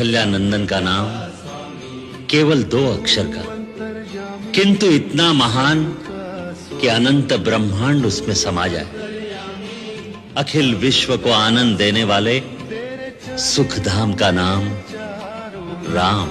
कल्याणनंदन का नाम केवल 2 अक्षर का, किंतु इतना महान कि अनंत ब्रह्मांड उसमें समा जाए। अखिल विश्व को आनंद देने वाले सुखधाम का नाम राम।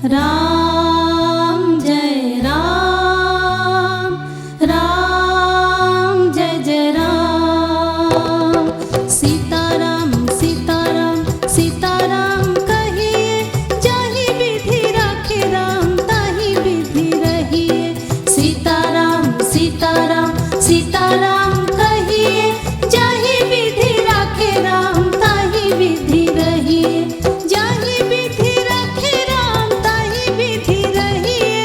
राम जय राम, राम जय जय राम। सीताराम सीताराम सीताराम कहिए, जाहि विधि राखे राम ताहि विधि रहिए। सीताराम सीताराम सीताराम कहिए, जाहि विधि राखे राम ताहि विधि रहिए। जाहि विधि राखे राम ताहि विधि रहिए,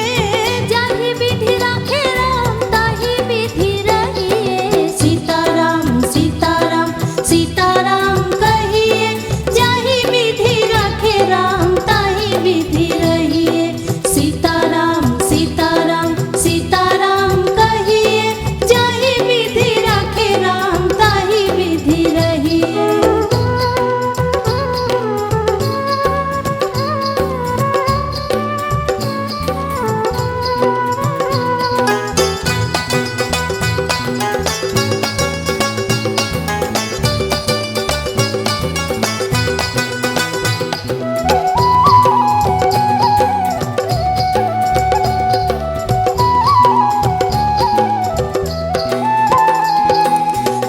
जाहि विधि राखे राम ताहि विधि रहिए। सीताराम सीताराम सीताराम कहिए, जाहि विधि राखे राम ताहि विधि रहिए। सीताराम सीताराम सीताराम कहिए, जाहि विधि राखे राम ताहि विधि रहिए।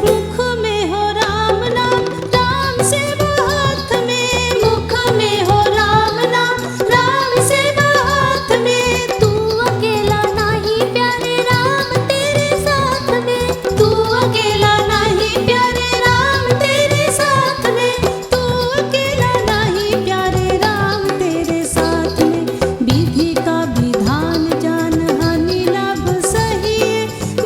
मुख में हो राम नाम, राम से हाथ में। मुख में हो राम नाम, राम से हाथ में। तू अकेला नहीं प्यारे राम तेरे साथ में। तू अकेला नहीं प्यारे राम तेरे साथ में। तू अकेला नहीं प्यारे राम तेरे साथ में। विधि का विधान जान हानि लाभ सही,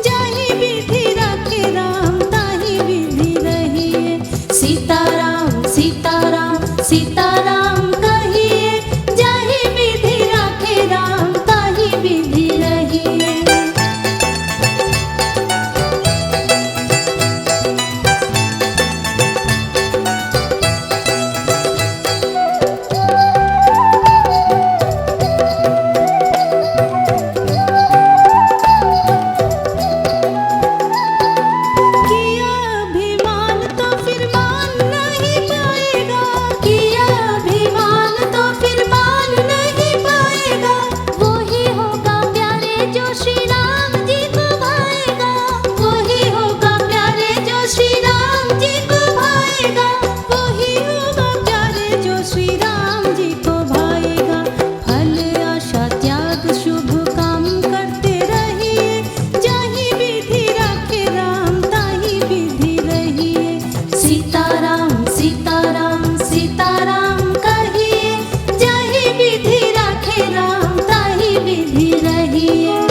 जाहि विधि राखे राम ताहि विधि रहिए। सीताराम सीताराम सीताराम कहिए, जाहि विधि राखे राम ताहि विधि रहिए। किया अभिमान तो फिर मान नहीं पाएगा। किया अभिमान तो फिर मान नहीं पाएगा। वो ही होगा प्यारे जो श्री राम जी को भाएगा। वो ही होगा प्यारे जो श्री राम जी को भाएगा। वो ही होगा प्यारे जो श्री राम जी को भाएगा। फल आशा त्याग शुभ काम करते रहिए, जाहि विधि राखे राम ताहि विधि रहिए। सीताराम सीताराम सीताराम कहिए, जाहि विधि राखे राम ताहि विधि रहिए।